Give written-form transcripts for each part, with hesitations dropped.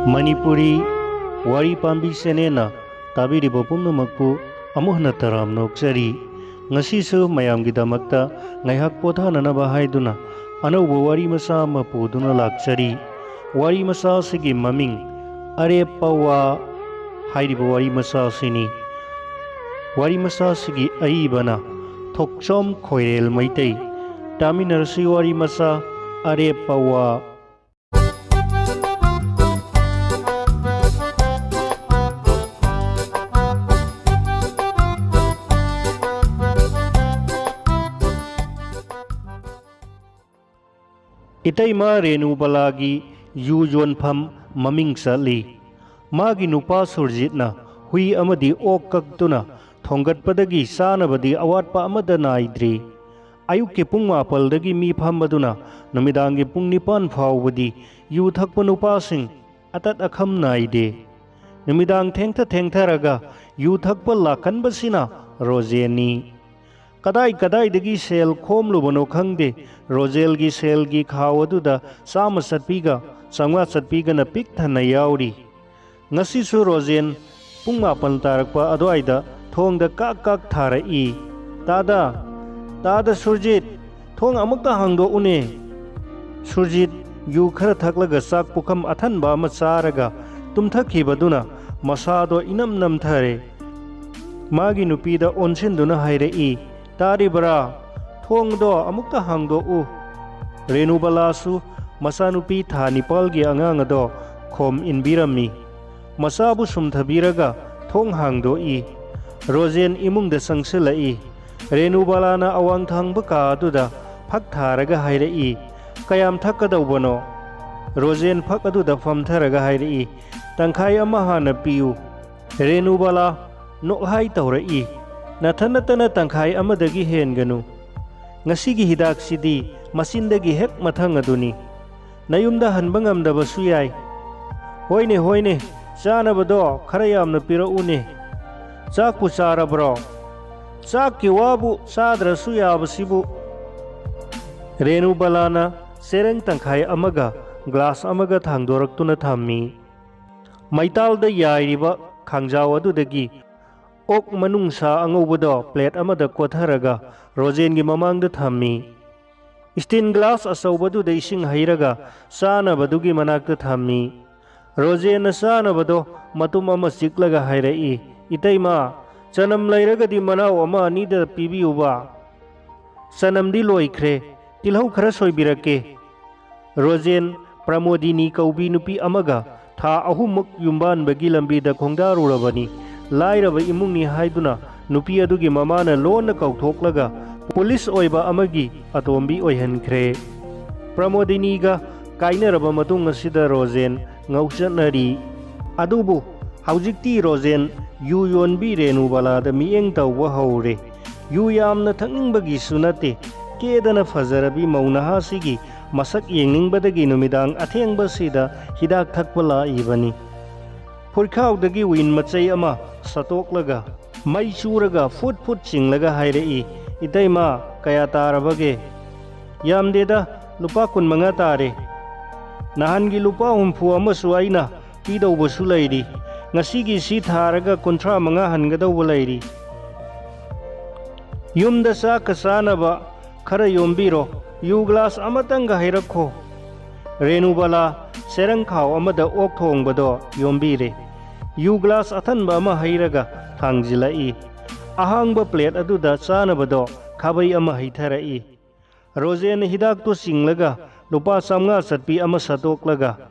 Manipuri Wari Pambi Senena Tabiribo Pumnamakpu Amuhna Taram Noksari Ngasisu Mayamgidamakta Ngayhak Pothananaba Haiduna Anauba Wari Masa Mapuduna Laksari Wari Masa Sigi Maming Arepawa Haidibo Wari Masa Sini Wari Masa Sigi Aibana Thokchom Khoirel Maitei Taminarsi Wari Masa Arepawa Itaima Renubalagi Yujonpham Maming Sali Magi Nupa Surjitna Hui Amadi Okaktuna Thongatpadagi Sanabadi Awatpa Amada Naidri Ayuki Pungma Paldagi Mi Pamaduna Namidangi Pungnipan Fawadi Yu Thakpa Nupasing Atat Akham Naide Namidang Tengtaraga Yu Thakpa Lakan Basina Roseni Kadai dagi sel khom lubano khangde Rosel gi sel gi khawduda sama satpiga samwa satpiga na pik thana yauri ngasi su rozen pungma pan tarakpa adwaida thongda kak thara I tada surjit thong amakta hangdo une surjit yu khara thaklaga sak pukham athan ba ma charaga tumthakhi baduna masado inam nam thare magi nupida onsinduna haire I Taribra Thongdo Amukta Hangdo U Renubalasu Masanupi Tha Nipalgi Angangado Khom Inbirami Masabu Sumthabiraga Thong Hangdo I Rosen Imung de Sangsila I Renubalana Awang Thangbaka Duda Phak Tharaga Haire I Kayam Thakadawano Rosen Phakaduda Fam Tharaga Haire I Tangkhai Amahana Piu Renubala Nokhai Tawra I Nathanatana tangkhai amadagi henganu ngasigi hidak sidi masindagi hek mathang aduni nayumda hanba ngamdabasu yai hoine chanabado khara yamna piraune chakpu charabro chakki wabu chadrasu yabasibu Renubalana sereng tangkhai amaga glass amaga thangdoraktuna thammi maitalda yairiba khangjaw adudagi Ok manungsa angubado plate amada kotharaga rojen gi mamangda thammi Stain glass asawbadu da ising hairaga sana badugi manakta thammi rojen sana bado matum ama siklaga hairai itaima chanam lairaga di manaw ama ani da pibi uba sanam di loikhre tilhau khara soibirake rojen pramodini kaubi nupi amaga tha ahumuk yumban bagi lambi da khongdaru rabani Lairaba imungni haiduna nupi adugi mamana lona kauthoklaga police oiba amagi atombi oihankhre Pramodiniga kainaraba matung asida Rosen ngauchanari adubu haujikti Rosen yu yonbi Renubalada mieng tawwa haure yu yamna thakningbagi sunate kedana fazarabi maunaha sigi masak yengingbadagi numidang athengba sida hidak thakpala ibani Purkhaudagi win machai ama Satoklaga Mai Churaga Foot Chinglaga Haire Itaima Kaya Tarabage Yamdeda Lupa Kun Mangatare Nahangi Lupa Humpu Amasuaina Pido Basulairi Ngasigi Sitharaga Contra Mangahan Gadaulairi Yumda Sa Kasanaba Kara Yombiro Uglas Amatanga Hirako Renubala Serangkau Amada Oktong Bado Yombire Yu glass athanba ama hairaga thangzilai ahangba plate aduda chanabado khabai ama haitharai Rosen hidak to singlaga lupa samnga satpi ama satoklaga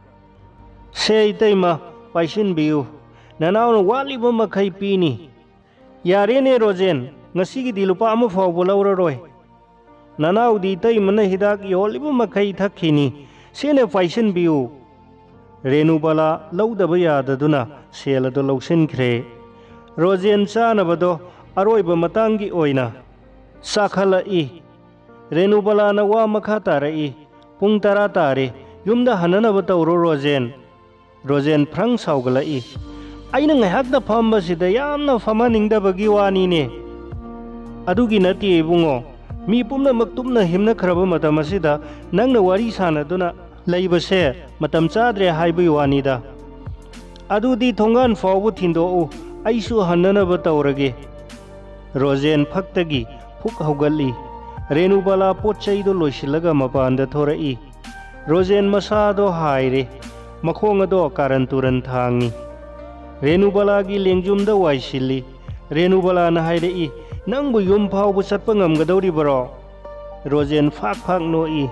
sei taima paisin biu nanaw waliba makhai pini yarene Rosen ngasigi di lupa ama fawbo lauraroi nanaw di taimana hidak yoliba makhai thakhini sene paisin biu Renubala laudaba yadaduna selado lausinkhre Rojen chanabado aroiba matangi oina sakhala I Renubala na wa makha tarai pung tara tare yumda hananaba tawro Rojen phrang saugala I aina ngaihakda phamba sida yamna famaningdabagi wani ne adugi nati ibungo mi pumna maktubna himna khraba matam asida nangna wari sanaduna Laibase matam chadre haibu wanida ꯑꯗꯨꯗꯤ ꯊꯣꯡꯒꯥꯟ ꯐꯥꯎꯕ ꯊꯤꯟꯗꯣꯛꯎ, ꯑꯩꯁꯨ ꯍꯟꯅꯅꯕ ꯇꯧꯔꯒꯦ꯫ ꯔꯣꯖꯦꯟ ꯐꯛꯇꯒꯤ ꯐꯨꯛ ꯍꯧꯒꯠꯂꯤ꯫ ꯔꯦꯅꯨꯕꯂꯥ ꯄꯣꯠ ꯆꯩꯗꯣ ꯂꯣꯏꯁꯤꯜꯂꯒ ꯃꯄꯥꯟꯗ ꯊꯣꯔꯛꯏ꯫ ꯔꯣꯖꯦꯟ ꯃꯁꯥꯗꯣ ꯍꯥꯏꯔꯦ, ꯃꯈꯣꯡ ꯑꯗꯣ ꯀꯥꯔꯟ ꯇꯨꯔꯟ ꯊꯥꯡꯉꯤ꯫ ꯔꯦꯅꯨꯕꯂꯥꯒꯤ ꯂꯦꯡꯖꯨꯝꯗ ꯋꯥꯏ ꯁꯤꯜꯂꯤ꯫ ꯔꯦꯅꯨꯕꯂꯥꯅ ꯍꯥꯏꯔꯛꯏ, ꯅꯪꯕꯨ ꯌꯨꯝ ꯐꯥꯎꯕ ꯆꯠꯄ ꯉꯝꯒꯗꯧꯔꯤꯕꯔꯣ? ꯔꯣꯖꯦꯟ ꯐꯥꯛ ꯐꯥꯛ ꯅꯣꯛꯏ,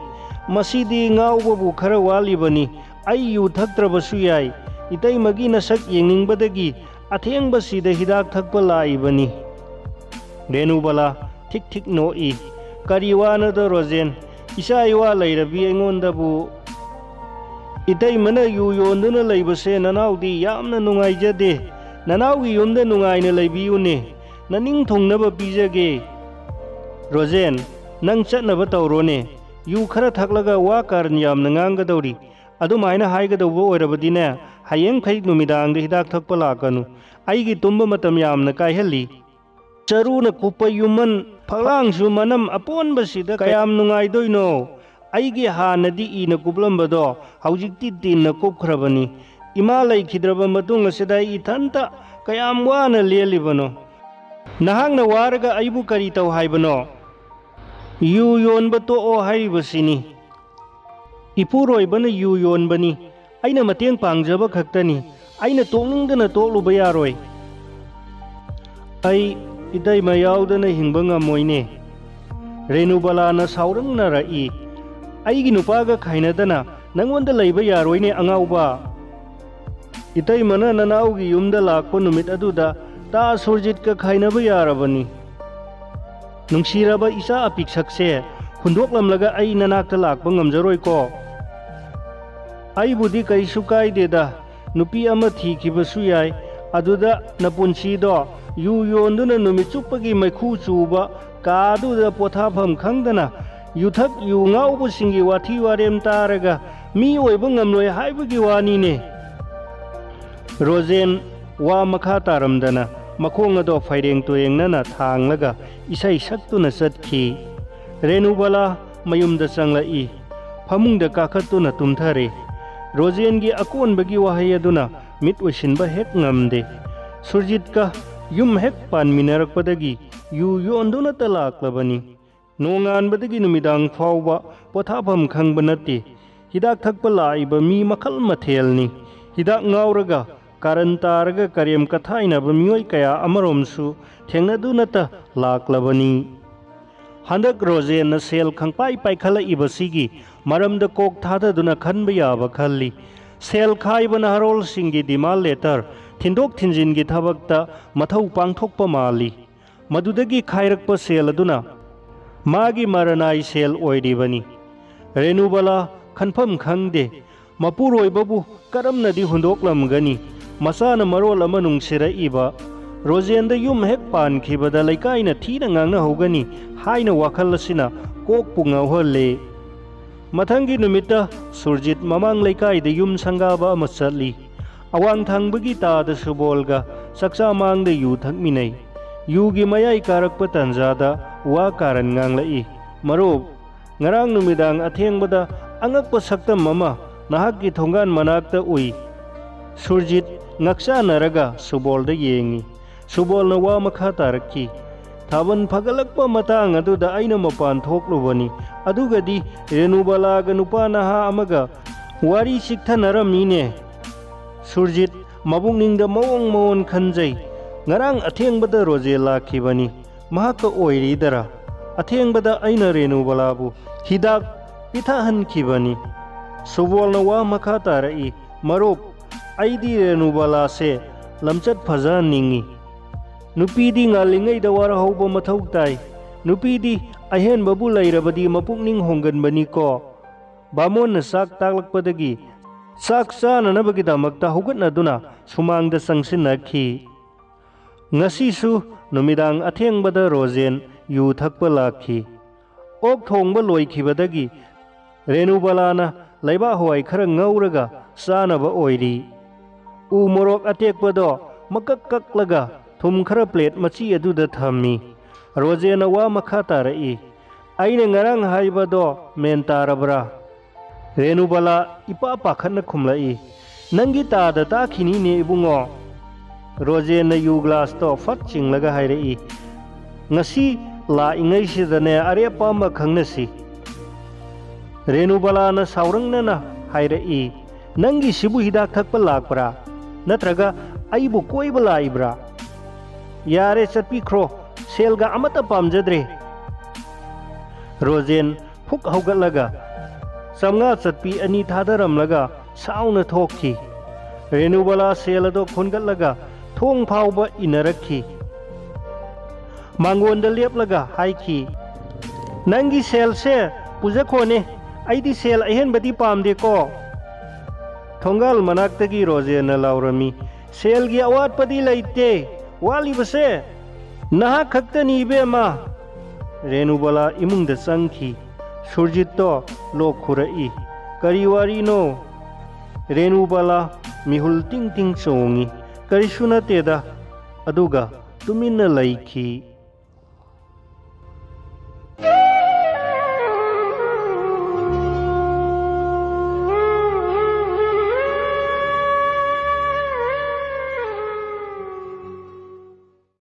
ꯃꯁꯤꯗꯤ ꯉꯥꯎꯕꯕꯨ ꯈꯔ ꯋꯥꯠꯂꯤꯕꯅꯤ, ꯑꯩ ꯌꯨ ꯊꯛꯇ꯭ꯔꯕꯁꯨ ꯌꯥꯏ, ꯏꯇꯩꯃꯒꯤ ꯅꯁꯛ ꯌꯦꯡꯅꯤꯡꯕꯗꯒꯤ ꯑꯊꯦꯡꯕꯁꯤꯗ ꯍꯤꯗꯥꯛ ꯊꯛꯄ ꯂꯥꯛꯏꯕꯅꯤ꯫ ꯔꯦꯅꯨꯕꯂꯥ ꯊꯤꯛ ꯊꯤꯛ ꯅꯣꯛꯏ, ꯀꯔꯤ ꯋꯥꯅꯣꯗ ꯔꯣꯖꯦꯟ, ꯏꯆꯥ ꯏꯋꯥ ꯂꯩꯔꯕꯤ ꯑꯩꯉꯣꯟꯗꯕꯨ ꯏꯇꯩꯃꯅ ꯌꯨ ꯌꯣꯟꯗꯨꯅ ꯂꯩꯕꯁꯦ ꯅꯅꯥꯎꯗꯤ ꯌꯥꯝꯅ ꯅꯨꯡꯉꯥꯏꯖꯗꯦ, ꯅꯅꯥꯎꯒꯤ ꯌꯨꯝꯗ ꯅꯨꯡꯉꯥꯏꯅ ꯂꯩꯕꯤꯌꯨꯅꯦ, ꯅꯅꯤꯡ ꯊꯨꯡꯅꯕ ꯄꯤꯖꯒꯦ꯫ ꯔꯣꯖꯦꯟ, ꯅꯪ ꯆꯠꯅꯕ ꯇꯧꯔꯣꯅꯦ, ꯌꯨ ꯈꯔ ꯊꯛꯂꯒ ꯋꯥ ꯀꯥꯔꯟ ꯌꯥꯝꯅ ꯉꯥꯡꯒꯗꯧꯔꯤ, ꯑꯗꯨꯃꯥꯏꯅ ꯍꯥꯏꯒꯗꯧꯕ ꯑꯣꯏꯔꯕꯗꯤꯅꯦ ꯍꯌꯦꯡꯈꯩ ꯅꯨꯃꯤꯗꯥꯡꯗ ꯍꯤꯗꯥꯛ ꯊꯛꯄ ꯂꯥꯛꯀꯅꯨ, ꯑꯩꯒꯤ ꯇꯨꯝꯕ ꯃꯇꯝ ꯌꯥꯝꯅ ꯀꯥꯏꯍꯜꯂꯤ꯫ ꯆꯔꯨꯅ ꯀꯨꯞꯄ ꯌꯨꯝꯃꯟ ꯐꯛꯂꯥꯡꯁꯨ ꯃꯅꯝ ꯑꯄꯣꯟꯕꯁꯤꯗ ꯀꯌꯥꯝ ꯅꯨꯡꯉꯥꯏꯗꯣꯏꯅꯣ, ꯑꯩꯒꯤ ꯍꯥꯟꯅꯗꯤ ꯏꯅ ꯀꯨꯞꯂꯝꯕꯗꯣ ꯍꯧꯖꯤꯛꯇꯤ ꯇꯤꯟꯅ ꯀꯨꯞꯈ꯭ꯔꯕꯅꯤ, ꯏꯃꯥ ꯂꯩꯈꯤꯗ꯭ꯔꯕ ꯃꯇꯨꯡ ꯑꯁꯤꯗ ꯑꯩ ꯏꯊꯟꯇ ꯀꯌꯥꯝ ꯋꯥꯅ ꯂꯦꯜꯂꯤꯕꯅꯣ, ꯅꯍꯥꯛꯅ ꯋꯥꯔꯒ ꯑꯩꯕꯨ ꯀꯔꯤ ꯇꯧ ꯍꯥꯏꯕꯅꯣ? ꯌꯨ ꯌꯣꯟꯕ ꯇꯣꯛꯑꯣ ꯍꯥꯏꯔꯤꯕꯁꯤꯅꯤ꯫ ꯏꯄꯨꯔꯣꯏꯕꯅ ꯌꯨ ꯌꯣꯟꯕꯅꯤ, ꯑꯩꯅ ꯃꯇꯦꯡ ꯄꯥꯡꯖꯕ ꯈꯛꯇꯅꯤ, ꯑꯩꯅ ꯇꯣꯛꯅꯤꯡꯗꯅ ꯇꯣꯛꯂꯨꯕ ꯌꯥꯔꯣꯏ꯫ ꯑꯩ ꯏꯇꯩꯃ ꯌꯥꯎꯗꯅ ꯍꯤꯡꯕ ꯉꯝꯃꯣꯏꯅꯦ꯫ ꯔꯦꯅꯨꯕꯂꯥꯅ ꯁꯥꯎꯔꯪꯅꯔꯛꯏ, ꯑꯩꯒꯤ ꯅꯨꯄꯥꯒ ꯈꯥꯏꯅꯗꯅ ꯅꯪꯉꯣꯟꯗ ꯂꯩꯕ ꯌꯥꯔꯣꯏꯅꯦ ꯑꯉꯥꯎꯕ꯫ ꯏꯇꯩꯃꯅ ꯅꯅꯥꯎꯒꯤ ꯌꯨꯝꯗ ꯂꯥꯛꯄ ꯅꯨꯃꯤꯠ ꯑꯗꯨꯗ ꯇꯥ ꯁꯨꯔꯖꯤꯠꯀ ꯈꯥꯏꯅꯕ ꯌꯥꯔꯕꯅꯤ꯫ ꯅꯨꯡꯁꯤꯔꯕ ꯏꯆꯥ ꯑꯄꯤꯛꯁꯛꯁꯦ ꯍꯨꯟꯗꯣꯛꯂꯝꯂꯒ ꯑꯩ ꯅꯅꯥꯛꯇ ꯂꯥꯛꯄ ꯉꯝꯖꯔꯣꯏꯀꯣ? ꯑꯩꯕꯨꯗꯤ ꯀꯩꯁꯨ ꯀꯥꯏꯗꯦꯗ, ꯅꯨꯄꯤ ꯑꯃ ꯊꯤꯈꯤꯕꯁꯨ ꯌꯥꯏ, ꯑꯗꯨꯗ ꯅꯄꯨꯟꯁꯤꯗꯣ ꯌꯨ ꯌꯣꯟꯗꯨꯅ ꯅꯨꯃꯤꯠ ꯆꯨꯞꯄꯒꯤ ꯃꯩꯈꯨ ꯆꯨꯕ ꯀꯥꯗꯨꯗ ꯄꯣꯊꯥꯐꯝ ꯈꯪꯗꯅ ꯌꯨꯊꯛ ꯌꯨ ꯉꯥꯎꯕꯁꯤꯡꯒꯤ ꯋꯥꯊꯤ ꯋꯥꯔꯦꯝ ꯇꯥꯔꯒ ꯃꯤ ꯑꯣꯏꯕ ꯉꯝꯂꯣꯏ ꯍꯥꯏꯕꯒꯤ ꯋꯥꯅꯤꯅꯦ꯫ ꯔꯣꯖꯦꯟ ꯋꯥ ꯃꯈꯥ ꯇꯥꯔꯝꯗꯅ ꯃꯈꯣꯡ ꯑꯗꯣ ꯐꯩꯔꯦꯡ ꯇꯨꯔꯦꯡꯅꯅ ꯊꯥꯡꯂꯒ ꯏꯁꯩ ꯁꯛꯇꯨꯅ ꯆꯠꯈꯤ꯫ ꯔꯦꯅꯨꯕꯂꯥ ꯃꯌꯨꯝꯗ ꯆꯪꯂꯛꯏ, ꯐꯃꯨꯡꯗ ꯀꯥꯈꯠꯇꯨꯅ ꯇꯨꯝꯊꯔꯦ꯫ ꯔꯣꯖꯦꯟꯒꯤ ꯑꯀꯣꯟꯕꯒꯤ ꯋꯥꯍꯩ ꯑꯗꯨꯅ ꯃꯤꯠ ꯎꯏꯁꯤꯟꯕ ꯍꯦꯛ ꯉꯝꯗꯦ꯫ ꯁꯨꯔꯖꯤꯠꯀ ꯌꯨꯝ ꯍꯦꯛ ꯄꯥꯟꯃꯤꯟꯅꯔꯛꯄꯗꯒꯤ ꯌꯨ ꯌꯣꯟꯗꯨꯅꯇ ꯂꯥꯛꯂꯕꯅꯤ꯫ ꯅꯣꯡꯉꯥꯟꯕꯗꯒꯤ ꯅꯨꯃꯤꯗꯥꯡ ꯐꯥꯎꯕ ꯄꯣꯊꯥꯐꯝ ꯈꯪꯕ ꯅꯠꯇꯦ, ꯍꯤꯗꯥꯛ ꯊꯛꯄ ꯂꯥꯛꯏꯕ ꯃꯤ ꯃꯈꯜ ꯃꯊꯦꯜꯅꯤ꯫ ꯍꯤꯗꯥꯛ ꯉꯥꯎꯔꯒ ꯀꯥꯔꯟ ꯇꯥꯔꯒ ꯀꯔꯦꯝ ꯀꯊꯥꯏꯅꯕ ꯃꯤꯑꯣꯏ ꯀꯌꯥ ꯑꯃꯔꯣꯝꯁꯨ ꯊꯦꯡꯅꯗꯨꯅꯇ ꯂꯥꯛꯂꯕꯅꯤ꯫ ꯍꯟꯗꯛ ꯔꯣꯖꯦꯟꯅ ꯁꯦꯜ ꯈꯪꯄꯥꯏ ꯄꯥꯏꯈꯠꯂꯛꯏꯕꯁꯤꯒꯤ ꯃꯔꯝꯗ ꯀꯣꯛ ꯊꯥꯗꯗꯨꯅ ꯈꯟꯕ ꯌꯥꯕ ꯈꯜꯂꯤ꯫ ꯁꯦꯜ ꯈꯥꯏꯕ ꯅꯍꯥꯔꯣꯜꯁꯤꯡꯒꯤ ꯗꯤꯃꯥꯟ ꯂꯦꯇꯔ ꯊꯤꯟꯗꯣꯛ ꯊꯤꯟꯖꯤꯟꯒꯤ ꯊꯕꯛꯇ ꯃꯊꯧ ꯄꯥꯡꯊꯣꯛꯄ ꯃꯥꯜꯂꯤ꯫ ꯃꯗꯨꯗꯒꯤ ꯈꯥꯏꯔꯛꯄ ꯁꯦꯜ ꯑꯗꯨꯅ ꯃꯥꯒꯤ ꯃꯔꯅꯥꯏ ꯁꯦꯜ ꯑꯣꯏꯔꯤꯕꯅꯤ꯫ ꯔꯦꯅꯨꯕꯂꯥ ꯈꯟꯐꯝ ꯈꯪꯗꯦ, ꯃꯄꯨꯔꯣꯏꯕꯕꯨ ꯀꯔꯝꯅꯗꯤ ꯍꯨꯟꯗꯣꯛꯂꯝꯒꯅꯤ, ꯃꯆꯥꯅ ꯃꯔꯣꯜ ꯑꯃ ꯅꯨꯡꯁꯤꯔꯛꯏꯕ, ꯔꯣꯖꯦꯟꯗ ꯌꯨꯝ ꯍꯦꯛ ꯄꯥꯟꯈꯤꯕꯗ ꯂꯩꯀꯥꯏꯅ ꯊꯤꯅ ꯉꯥꯡꯅꯍꯧꯒꯅꯤ ꯍꯥꯏꯅ ꯋꯥꯈꯜ ꯑꯁꯤꯅ ꯀꯣꯛꯄꯨ ꯉꯥꯎꯍꯜꯂꯦ꯫ ꯃꯊꯪꯒꯤ ꯅꯨꯃꯤꯠꯇ ꯁꯨꯔꯖꯤꯠ ꯃꯃꯥꯡ ꯂꯩꯀꯥꯏꯗ ꯌꯨꯝ ꯁꯪꯒꯥꯕ ꯑꯃ ꯆꯠꯂꯤ꯫ ꯑꯋꯥꯡ ꯊꯪꯕꯒꯤ ꯇꯥꯗ ꯁꯨꯕꯣꯜꯒ ꯆꯥꯛꯆꯥ ꯃꯥꯡꯗ ꯌꯨ ꯊꯛꯃꯤꯟꯅꯩ꯫ ꯌꯨꯒꯤ ꯃꯌꯥꯏ ꯀꯥꯔꯛꯄ ꯇꯥꯟꯖꯥꯗ ꯋꯥ ꯀꯥꯔꯟ ꯉꯥꯡꯂꯛꯏ, ꯃꯔꯨꯞ, ꯉꯔꯥꯡ ꯅꯨꯃꯤꯗꯥꯡ ꯑꯊꯦꯡꯕꯗ ꯑꯉꯛꯄ ꯁꯛꯇꯝ ꯑꯃ ꯅꯍꯥꯛꯀꯤ ꯊꯣꯡꯒꯥꯟ ꯃꯅꯥꯛꯇ ꯎꯏ꯫ ꯁꯨꯔꯖꯤꯠ ꯉꯛꯆꯥꯅꯔꯒ ꯁꯨꯕꯣꯜꯗ ꯌꯦꯡꯉꯤ꯫ ꯁꯨꯕꯣꯜꯅ ꯋꯥ ꯃꯈꯥ ꯇꯥꯔꯛꯈꯤ, ꯊꯥꯕꯜ ꯐꯒꯠꯂꯛꯄ ꯃꯇꯥꯡ ꯑꯗꯨꯗ ꯑꯩꯅ ꯃꯄꯥꯟ ꯊꯣꯛꯂꯨꯕꯅꯤ, ꯑꯗꯨꯒꯗꯤ ꯔꯦꯅꯨꯕꯂꯥꯒ ꯅꯨꯄꯥ ꯅꯍꯥ ꯑꯃꯒ ꯋꯥꯔꯤ ꯆꯤꯛꯊꯅꯔꯝꯃꯤꯅꯦ꯫ ꯁꯨꯔꯖꯤꯠ ꯃꯕꯨꯛꯅꯤꯡꯗ ꯃꯑꯣꯡ ꯃꯑꯣꯟ ꯈꯟꯖꯩ, ꯉꯔꯥꯡ ꯑꯊꯦꯡꯕꯗ ꯔꯣꯖꯦꯟ ꯂꯥꯛꯈꯤꯕꯅꯤ, ꯃꯍꯥꯛꯀ ꯑꯣꯏꯔꯤꯗꯔꯥ? ꯑꯊꯦꯡꯕꯗ ꯑꯩꯅ ꯔꯦꯅꯨꯕꯂꯥꯕꯨ ꯍꯤꯗꯥꯛ ꯄꯤꯊꯍꯟꯈꯤꯕꯅꯤ꯫ ꯁꯨꯕꯣꯜꯅ ꯋꯥ ꯃꯈꯥ ꯇꯥꯔꯛꯏ, ꯃꯔꯨꯞ, ꯑꯩꯗꯤ ꯔꯦꯅꯨꯕꯂꯥꯁꯦ ꯂꯝꯆꯠ ꯐꯖꯍꯟꯅꯤꯡꯉꯤ꯫ ꯅꯨꯄꯤꯗꯤ ꯉꯥꯜꯂꯤꯉꯩꯗ ꯋꯥꯔꯍꯧꯕ ꯃꯊꯧ ꯇꯥꯏ, ꯅꯨꯄꯤꯗꯤ ꯑꯍꯦꯟꯕꯕꯨ ꯂꯩꯔꯕꯗꯤ ꯃꯄꯨꯛꯅꯤꯡ ꯍꯣꯡꯒꯟꯕꯅꯤꯀꯣ꯫ ꯕꯥꯃꯣꯟꯅ ꯆꯥꯛ ꯇꯥꯛꯂꯛꯄꯗꯒꯤ ꯆꯥꯛ ꯆꯥꯅꯅꯕꯒꯤꯗꯃꯛꯇ ꯍꯧꯒꯠꯅꯗꯨꯅ ꯁꯨꯃꯥꯡꯗ ꯆꯪꯁꯤꯟꯅꯈꯤ꯫ ꯉꯁꯤꯁꯨ ꯅꯨꯃꯤꯗꯥꯡ ꯑꯊꯦꯡꯕꯗ ꯔꯣꯖꯦꯟ ꯌꯨ ꯊꯛꯄ ꯂꯥꯛꯈꯤ꯫ ꯑꯣꯛ ꯊꯣꯡꯕ ꯂꯣꯏꯈꯤꯕꯗꯒꯤ ꯔꯦꯅꯨꯕꯂꯥꯅ ꯂꯩꯕꯥꯛ ꯍꯋꯥꯏ ꯈꯔ ꯉꯧꯔꯒ ꯆꯥꯅꯕ ꯑꯣꯏꯔꯤ꯫ ꯎ ꯃꯣꯔꯣꯛ ꯑꯇꯦꯛꯄꯗꯣ ꯃꯀꯛ ꯀꯛꯂꯒ ꯊꯨꯝ ꯈꯔ ꯄ꯭ꯂꯦꯠ ꯃꯆꯤ ꯑꯗꯨꯗ ꯊꯝꯃꯤ꯫ ꯔꯣꯖꯦꯟꯅ ꯋꯥ ꯃꯈꯥ ꯇꯥꯔꯛꯏ, ꯑꯩꯅ ꯉꯔꯥꯡ ꯍꯥꯏꯕꯗꯣ ꯃꯦꯟ ꯇꯥꯔꯕ꯭ꯔꯥ? ꯔꯦꯅꯨꯕꯂꯥ ꯏꯄꯥ ꯄꯥꯈꯠꯅ ꯈꯨꯝꯂꯛꯏ, नंगी S ताखिनीने Ibungo Rosen you glass तो फट चिंगलगा हायरई ngasi la ingai sidane arepa ma khangnasi Renubala na saurangna na hairei nangi sibu hidak thakpa lakpra natraga aibu koiba laibra yare chatpi khro selga amata pamjadre Rojen phuk haugatlaga samnga chatpi ani thadaramlaga sauna thokki Renubala selado khongatlaga thong phauba inarakhi Mangonda leplaga haiki Nangi sel se pujakhone aidi sel ahen badi pamde ko Thongal manaktagi Rojena laurami sel gi awat padi laite wali base naha khaktani bema Renubala imungda sangki Surjit to lok khurai kariwari no Renubala mihul ting ting songi karisuna teda aduga tuminna laiki